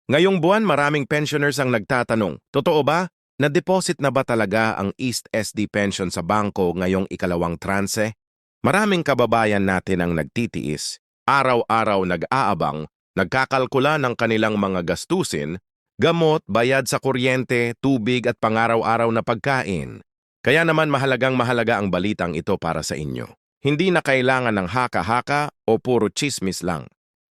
Ngayong buwan maraming pensioners ang nagtatanong, totoo ba? Na-deposit na ba talaga ang East SD Pension sa bangko ngayong ikalawang transe? Maraming kababayan natin ang nagtitiis, araw-araw nag-aabang, nagkakalkula ng kanilang mga gastusin, gamot, bayad sa kuryente, tubig at pangaraw-araw na pagkain. Kaya naman mahalagang-mahalaga ang balitang ito para sa inyo. Hindi na kailangan ng haka-haka o puro chismis lang.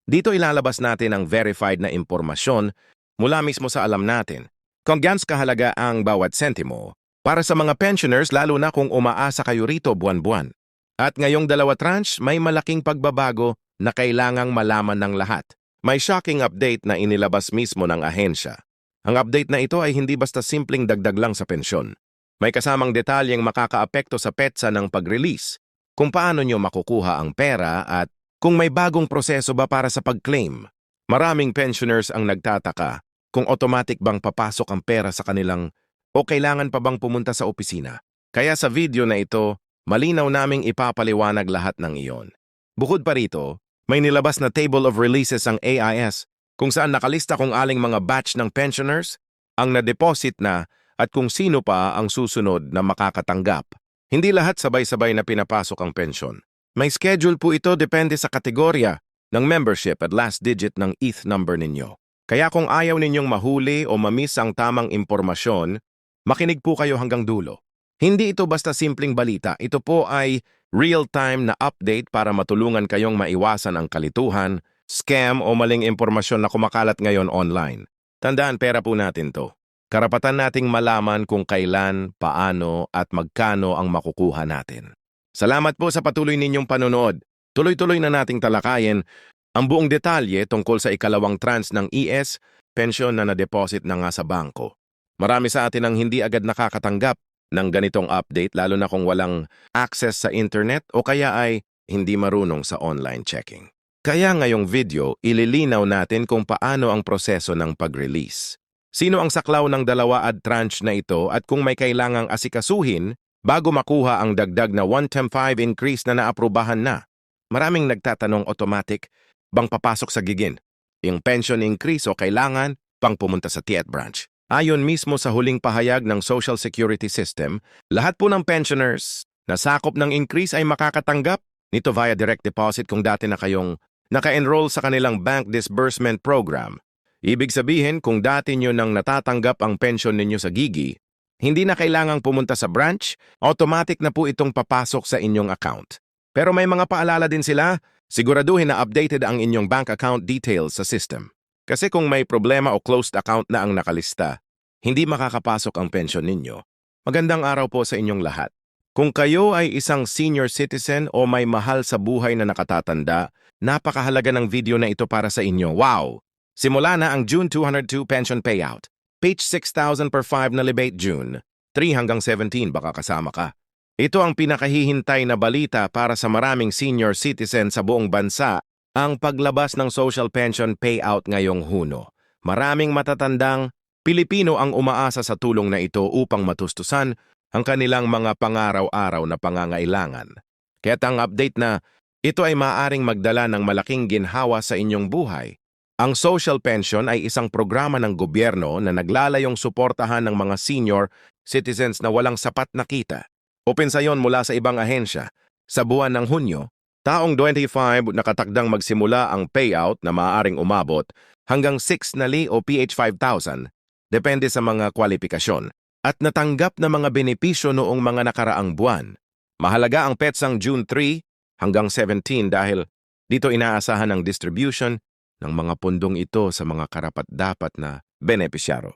Dito ilalabas natin ang verified na impormasyon mula mismo sa alam natin. Kung gans kahalaga ang bawat sentimo para sa mga pensioners lalo na kung umaasa kayo rito buwan-buwan. At ngayong dalawa tranche may malaking pagbabago na kailangang malaman ng lahat. May shocking update na inilabas mismo ng ahensya. Ang update na ito ay hindi basta simpleng dagdag lang sa pensyon. May kasamang detalyeng makakaapekto sa petsa ng pag-release, kung paano nyo makukuha ang pera at kung may bagong proseso ba para sa pag-claim. Maraming pensioners ang nagtataka kung automatic bang papasok ang pera sa kanilang o kailangan pa bang pumunta sa opisina. Kaya sa video na ito, malinaw naming ipapaliwanag lahat ng iyon. Bukod pa rito, may nilabas na Table of Releases ang AIS kung saan nakalista kung aling mga batch ng pensioners ang na-deposit na at kung sino pa ang susunod na makakatanggap. Hindi lahat sabay-sabay na pinapasok ang pensyon. May schedule po ito depende sa kategorya ng membership at last digit ng ETH number ninyo. Kaya kung ayaw ninyong mahuli o mamiss ang tamang impormasyon, makinig po kayo hanggang dulo. Hindi ito basta simpleng balita, ito po ay real-time na update para matulungan kayong maiwasan ang kalituhan, scam o maling impormasyon na kumakalat ngayon online. Tandaan, pera po natin to. Karapatan nating malaman kung kailan, paano at magkano ang makukuha natin. Salamat po sa patuloy ninyong panonood. Tuloy-tuloy na nating talakayin ang buong detalye tungkol sa ikalawang tranche ng ES, pensyon na na-deposit na nga sa bangko. Marami sa atin ang hindi agad nakakatanggap ng ganitong update lalo na kung walang access sa internet o kaya ay hindi marunong sa online checking. Kaya ngayong video, ililinaw natin kung paano ang proseso ng pag-release. Sino ang saklaw ng dalawa tranche na ito at kung may kailangang asikasuhin bago makuha ang dagdag na 1.5 increase na naaprubahan na. Maraming nagtatanong automatic bang papasok sa gigin yung pension increase o kailangan pang pumunta sa TIET branch. Ayon mismo sa huling pahayag ng Social Security System, lahat po ng pensioners na sakop ng increase ay makakatanggap nito via direct deposit kung dati na kayong naka-enroll sa kanilang bank disbursement program. Ibig sabihin kung dati nyo nang natatanggap ang pension ninyo sa Gigi, hindi na kailangang pumunta sa branch, automatic na po itong papasok sa inyong account. Pero may mga paalala din sila, siguraduhin na updated ang inyong bank account details sa system. Kasi kung may problema o closed account na ang nakalista, hindi makakapasok ang pension ninyo. Magandang araw po sa inyong lahat. Kung kayo ay isang senior citizen o may mahal sa buhay na nakatatanda, napakahalaga ng video na ito para sa inyo. Wow! Simula na ang June 202 pension payout. Page 6,000 per 5 na libate June. 3 hanggang 17 baka kasama ka. Ito ang pinakahihintay na balita para sa maraming senior citizen sa buong bansa, ang paglabas ng social pension payout ngayong Huno. Maraming matatandang Pilipino ang umaasa sa tulong na ito upang matustusan ang kanilang mga pangaraw-araw na pangangailangan. Kaya't ang update na ito ay maaring magdala ng malaking ginhawa sa inyong buhay. Ang social pension ay isang programa ng gobyerno na naglalayong suportahan ng mga senior citizens na walang sapat na kita. Open sa yon mula sa ibang ahensya. Sa buwan ng Hunyo, taong 25 nakatakdang magsimula ang payout na maaaring umabot hanggang 6 o PH 5,000, depende sa mga kwalifikasyon, at natanggap na mga benepisyo noong mga nakaraang buwan. Mahalaga ang petsang June 3 hanggang 17 dahil dito inaasahan ang distribution ng mga pundong ito sa mga karapat-dapat na benepisyaro.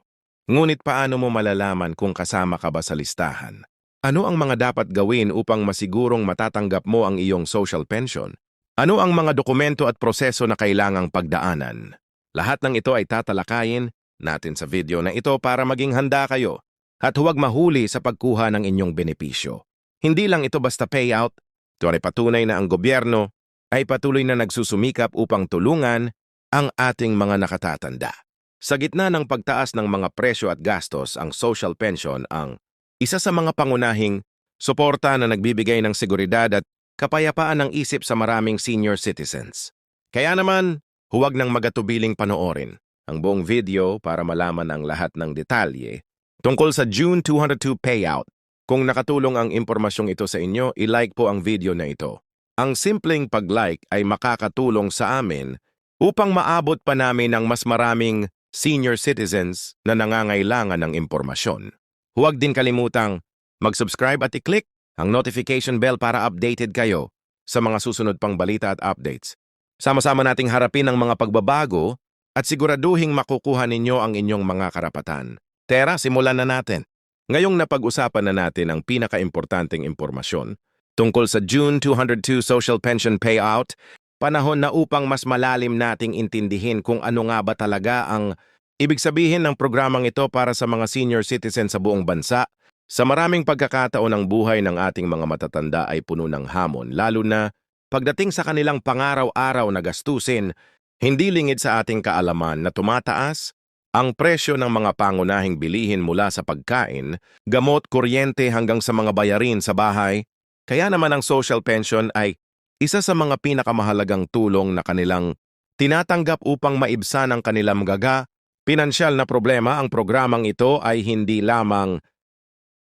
Ngunit paano mo malalaman kung kasama ka ba sa listahan? Ano ang mga dapat gawin upang masigurong matatanggap mo ang iyong social pension? Ano ang mga dokumento at proseso na kailangang pagdaanan? Lahat ng ito ay tatalakayin natin sa video na ito para maging handa kayo at huwag mahuli sa pagkuha ng inyong benepisyo. Hindi lang ito basta payout, ito ay patunay na ang gobyerno ay patuloy na nagsusumikap upang tulungan ang ating mga nakatatanda. Sa gitna ng pagtaas ng mga presyo at gastos, ang social pension ang isa sa mga pangunahing suporta na nagbibigay ng seguridad at kapayapaan ng isip sa maraming senior citizens. Kaya naman, huwag nang magatubiling panoorin ang buong video para malaman ang lahat ng detalye tungkol sa June 202 payout. Kung nakatulong ang impormasyong ito sa inyo, i-like po ang video na ito. Ang simpleng pag-like ay makakatulong sa amin upang maabot pa namin ang mas maraming senior citizens na nangangailangan ng impormasyon. Huwag din kalimutang mag-subscribe at i-click ang notification bell para updated kayo sa mga susunod pang balita at updates. Sama-sama nating harapin ang mga pagbabago at siguraduhing makukuha ninyo ang inyong mga karapatan. Tara, simulan na natin. Ngayong napag-usapan na natin ang pinaka-importanteng impormasyon tungkol sa June 202 Social Pension Payout, panahon na upang mas malalim nating intindihin kung ano nga ba talaga ang ibig sabihin ng programang ito para sa mga senior citizen sa buong bansa. Sa maraming pagkakataon ang buhay ng ating mga matatanda ay puno ng hamon, lalo na pagdating sa kanilang pangaraw-araw na gastusin, hindi lingid sa ating kaalaman na tumataas ang presyo ng mga pangunahing bilihin mula sa pagkain, gamot, kuryente hanggang sa mga bayarin sa bahay. Kaya naman ang social pension ay isa sa mga pinakamahalagang tulong na kanilang tinatanggap upang maibsan ang kanilang pinansyal na problema. Ang programang ito ay hindi lamang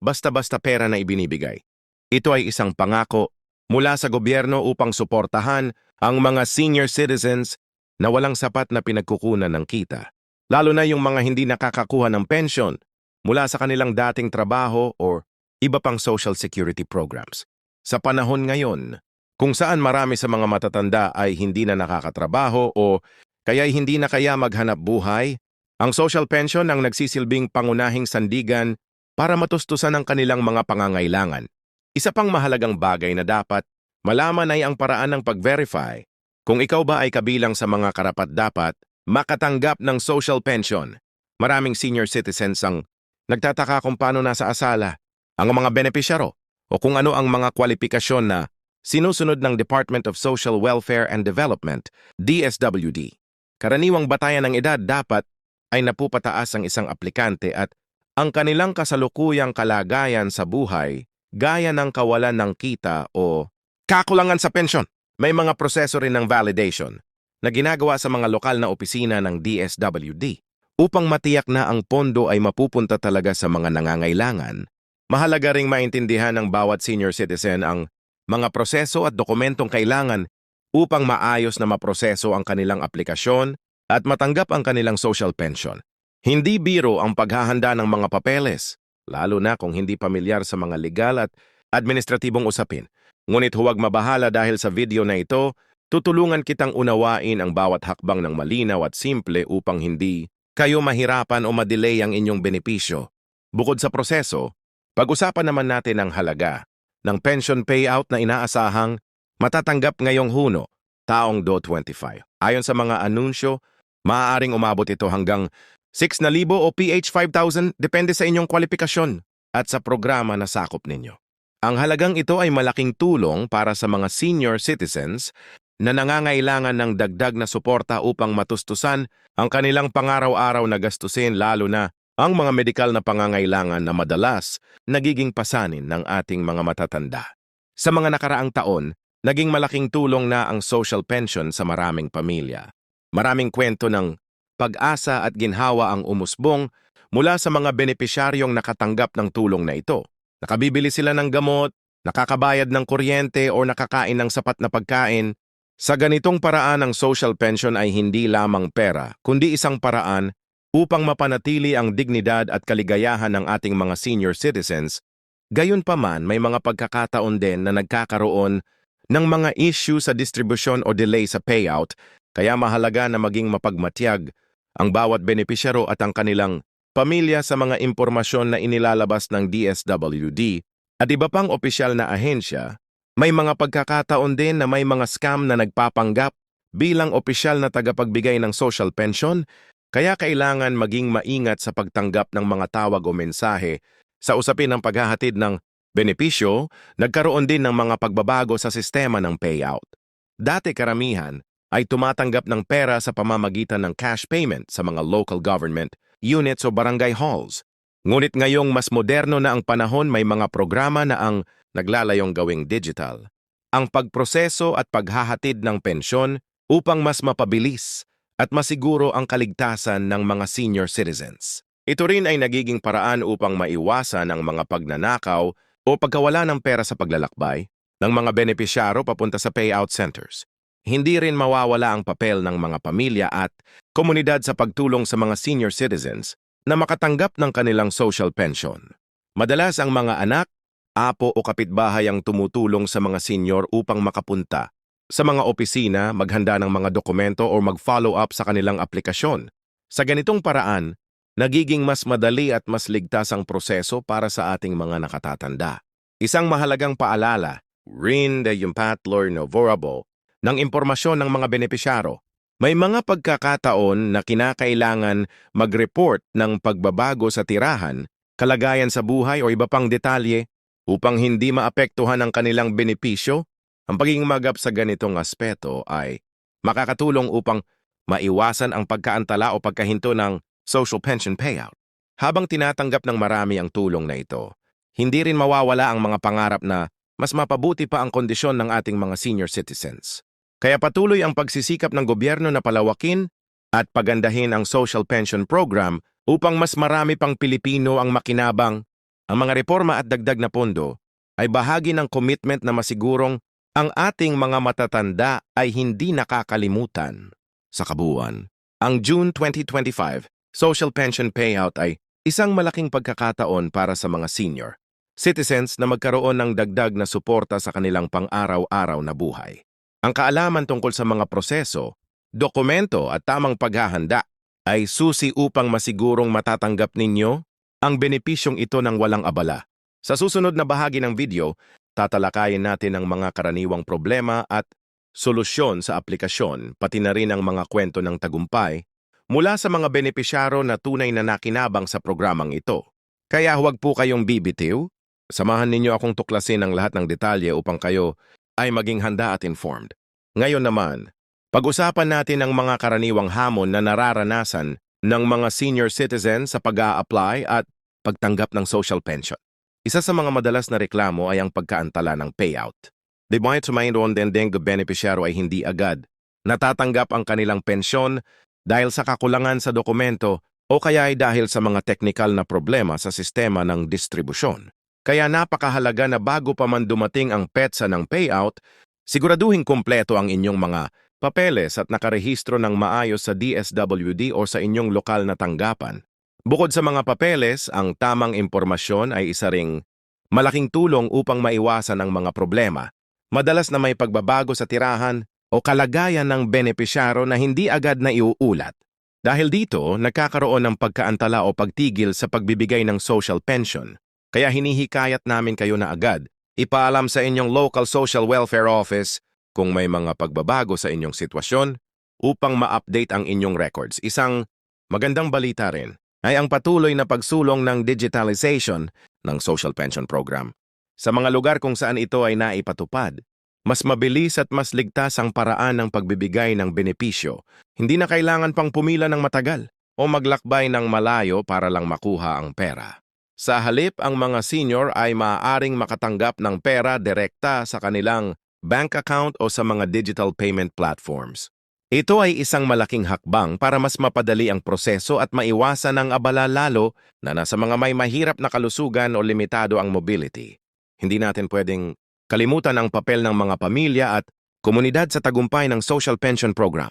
basta-basta pera na ibinibigay. Ito ay isang pangako mula sa gobyerno upang suportahan ang mga senior citizens na walang sapat na pinagkukunan ng kita, lalo na yung mga hindi nakakakuha ng pension mula sa kanilang dating trabaho o iba pang social security programs. Sa panahon ngayon, kung saan marami sa mga matatanda ay hindi na nakakatrabaho o kaya'y hindi na kaya maghanap buhay, ang social pension ang nagsisilbing pangunahing sandigan para matustusan ang kanilang mga pangangailangan. Isa pang mahalagang bagay na dapat malaman ay ang paraan ng pag-verify kung ikaw ba ay kabilang sa mga karapat-dapat makatanggap ng social pension. Maraming senior citizens ang nagtataka kung paano nasa asala ang mga benepisyaro o kung ano ang mga kwalifikasyon na sinusunod ng Department of Social Welfare and Development, DSWD. Karaniwang batayan ng edad dapat ay napupataas ang isang aplikante at ang kanilang kasalukuyang kalagayan sa buhay, gaya ng kawalan ng kita o kakulangan sa pensyon. May mga proseso rin ng validation na ginagawa sa mga lokal na opisina ng DSWD upang matiyak na ang pondo ay mapupunta talaga sa mga nangangailangan. Mahalaga ring maintindihan ng bawat senior citizen ang mga proseso at dokumentong kailangan upang maayos na maproseso ang kanilang aplikasyon at matanggap ang kanilang social pension. Hindi biro ang paghahanda ng mga papeles, lalo na kung hindi pamilyar sa mga legal at administratibong usapin. Ngunit huwag mabahala dahil sa video na ito, tutulungan kitang unawain ang bawat hakbang ng malinaw at simple upang hindi kayo mahirapan o madelay ang inyong benepisyo. Bukod sa proseso, pag-usapan naman natin ang halaga ng pension payout na inaasahang matatanggap ngayong Huno, taong 2025. Ayon sa mga anunsyo, maaaring umabot ito hanggang 6,000 o PH 5,000 depende sa inyong kwalifikasyon at sa programa na sakop ninyo. Ang halagang ito ay malaking tulong para sa mga senior citizens na nangangailangan ng dagdag na suporta upang matustusan ang kanilang pangaraw-araw na gastusin, lalo na ang mga medikal na pangangailangan na madalas nagiging pasanin ng ating mga matatanda. Sa mga nakaraang taon, naging malaking tulong na ang social pension sa maraming pamilya. Maraming kwento ng pag-asa at ginhawa ang umusbong mula sa mga benepisyaryong nakatanggap ng tulong na ito. Nakabibili sila ng gamot, nakakabayad ng kuryente o nakakain ng sapat na pagkain. Sa ganitong paraan, ang social pension ay hindi lamang pera, kundi isang paraan upang mapanatili ang dignidad at kaligayahan ng ating mga senior citizens. Gayunpaman, may mga pagkakataon din na nagkakaroon ng mga issue sa distribusyon o delay sa payout, kaya mahalaga na maging mapagmatyag ang bawat benepisyaro at ang kanilang pamilya sa mga impormasyon na inilalabas ng DSWD at iba pang opisyal na ahensya. May mga pagkakataon din na may mga scam na nagpapanggap bilang opisyal na tagapagbigay ng social pension, kaya kailangan maging maingat sa pagtanggap ng mga tawag o mensahe. Sa usapin ng paghahatid ng benepisyo, nagkaroon din ng mga pagbabago sa sistema ng payout. Dati karamihan ay tumatanggap ng pera sa pamamagitan ng cash payment sa mga local government units o barangay halls. Ngunit ngayong mas moderno na ang panahon, may mga programa na ang naglalayong gawing digital ang pagproseso at paghahatid ng pensyon upang mas mapabilis at masiguro ang kaligtasan ng mga senior citizens. Ito rin ay nagiging paraan upang maiwasan ang mga pagnanakaw o pagkawala ng pera sa paglalakbay ng mga benepisyaro papunta sa payout centers. Hindi rin mawawala ang papel ng mga pamilya at komunidad sa pagtulong sa mga senior citizens na makatanggap ng kanilang social pension. Madalas ang mga anak, apo o kapitbahay ang tumutulong sa mga senior upang makapunta sa mga opisina, maghanda ng mga dokumento o mag-follow up sa kanilang aplikasyon. Sa ganitong paraan, nagiging mas madali at mas ligtas ang proseso para sa ating mga nakatatanda. Isang mahalagang paalala, rin de Yumpatler Novorable, ng impormasyon ng mga benepisyaro. May mga pagkakataon na kinakailangan mag-report ng pagbabago sa tirahan, kalagayan sa buhay o iba pang detalye upang hindi maapektuhan ang kanilang benepisyo. Ang pagiging magap sa ganitong aspeto ay makakatulong upang maiwasan ang pagkaantala o pagkahinto ng social pension payout. Habang tinatanggap ng marami ang tulong na ito, hindi rin mawawala ang mga pangarap na mas mapabuti pa ang kondisyon ng ating mga senior citizens. Kaya patuloy ang pagsisikap ng gobyerno na palawakin at pagandahin ang social pension program upang mas marami pang Pilipino ang makinabang. Ang mga reforma at dagdag na pondo ay bahagi ng commitment na masigurong ang ating mga matatanda ay hindi nakakalimutan. Sa kabuuan, ang June 2025 social pension payout ay isang malaking pagkakataon para sa mga senior citizens na magkaroon ng dagdag na suporta sa kanilang pang-araw-araw na buhay. Ang kaalaman tungkol sa mga proseso, dokumento at tamang paghahanda ay susi upang masigurong matatanggap ninyo ang benepisyong ito ng walang abala. Sa susunod na bahagi ng video, tatalakayin natin ang mga karaniwang problema at solusyon sa aplikasyon, pati na rin ang mga kwento ng tagumpay mula sa mga benepisyaro na tunay na nakinabang sa programang ito. Kaya huwag po kayong bibitiw. Samahan ninyo akong tuklasin ang lahat ng detalye upang kayo ay maging handa at informed. Ngayon naman, pag-usapan natin ang mga karaniwang hamon na nararanasan ng mga senior citizens sa pag-a-apply at pagtanggap ng social pension. Isa sa mga madalas na reklamo ay ang pagkaantala ng payout. Di ba sumayon din benepisyaro ay hindi agad natatanggap ang kanilang pensyon dahil sa kakulangan sa dokumento o kaya ay dahil sa mga teknikal na problema sa sistema ng distribusyon. Kaya napakahalaga na bago pa man dumating ang petsa ng payout, siguraduhin kumpleto ang inyong mga papeles at nakarehistro ng maayos sa DSWD o sa inyong lokal na tanggapan. Bukod sa mga papeles, ang tamang impormasyon ay isa ring malaking tulong upang maiwasan ang mga problema. Madalas na may pagbabago sa tirahan o kalagayan ng benepisyaro na hindi agad na iuulat. Dahil dito, nagkakaroon ng pagkaantala o pagtigil sa pagbibigay ng social pension. Kaya hinihikayat namin kayo na agad ipaalam sa inyong local social welfare office kung may mga pagbabago sa inyong sitwasyon upang ma-update ang inyong records. Isang magandang balita rin ay ang patuloy na pagsulong ng digitalization ng social pension program. Sa mga lugar kung saan ito ay naipatupad, mas mabilis at mas ligtas ang paraan ng pagbibigay ng benepisyo. Hindi na kailangan pang pumila ng matagal o maglakbay ng malayo para lang makuha ang pera. Sa halip, ang mga senior ay maaaring makatanggap ng pera direkta sa kanilang bank account o sa mga digital payment platforms. Ito ay isang malaking hakbang para mas mapadali ang proseso at maiwasan ang abala lalo na nasa mga may mahirap na kalusugan o limitado ang mobility. Hindi natin pwedeng kalimutan ang papel ng mga pamilya at komunidad sa tagumpay ng social pension program.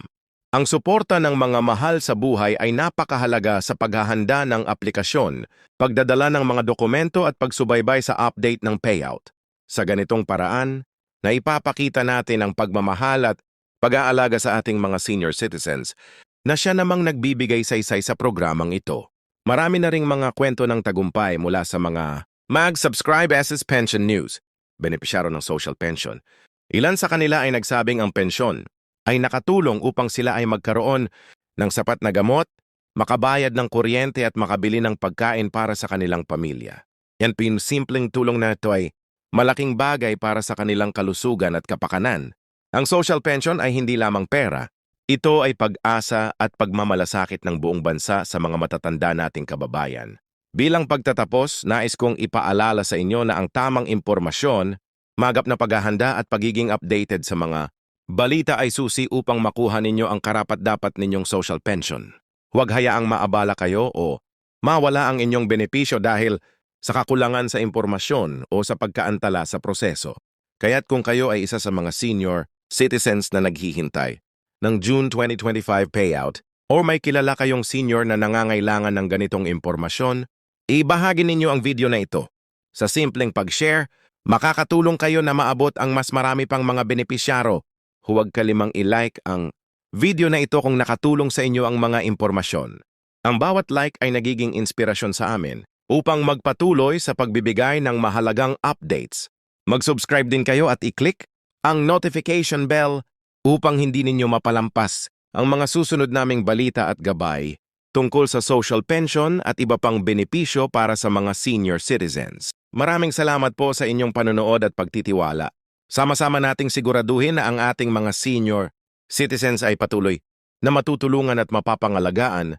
Ang suporta ng mga mahal sa buhay ay napakahalaga sa paghahanda ng aplikasyon, pagdadala ng mga dokumento at pagsubaybay sa update ng payout. Sa ganitong paraan, naipapakita natin ang pagmamahal at pag-aalaga sa ating mga senior citizens na siya namang nagbibigay saysay sa programang ito. Marami na ring mga kwento ng tagumpay mula sa mga mag-subscribe SS Pension News, benepisyaro ng social pension. Ilan sa kanila ay nagsabing ang pensyon ay nakatulong upang sila ay magkaroon ng sapat na gamot, makabayad ng kuryente at makabili ng pagkain para sa kanilang pamilya. Yan simpleng tulong na ito ay malaking bagay para sa kanilang kalusugan at kapakanan. Ang social pension ay hindi lamang pera. Ito ay pag-asa at pagmamalasakit ng buong bansa sa mga matatanda nating kababayan. Bilang pagtatapos, nais kong ipaalala sa inyo na ang tamang impormasyon, magap na paghahanda at pagiging updated sa mga Balita ay susi upang makuha ninyo ang karapat-dapat ninyong social pension. Huwag hayaang maabala kayo o mawala ang inyong benepisyo dahil sa kakulangan sa impormasyon o sa pagkaantala sa proseso. Kaya't kung kayo ay isa sa mga senior citizens na naghihintay ng June 2025 payout o may kilala kayong senior na nangangailangan ng ganitong impormasyon, ibahagi ninyo ang video na ito. Sa simpleng pag-share, makakatulong kayo na maabot ang mas marami pang mga benepisyaro. Huwag kalimang i-like ang video na ito kung nakatulong sa inyo ang mga impormasyon. Ang bawat like ay nagiging inspirasyon sa amin upang magpatuloy sa pagbibigay ng mahalagang updates. Mag-subscribe din kayo at i-click ang notification bell upang hindi ninyo mapalampas ang mga susunod naming balita at gabay tungkol sa social pension at iba pang benepisyo para sa mga senior citizens. Maraming salamat po sa inyong panonood at pagtitiwala. Sama-sama nating siguraduhin na ang ating mga senior citizens ay patuloy na matutulungan at mapapangalagaan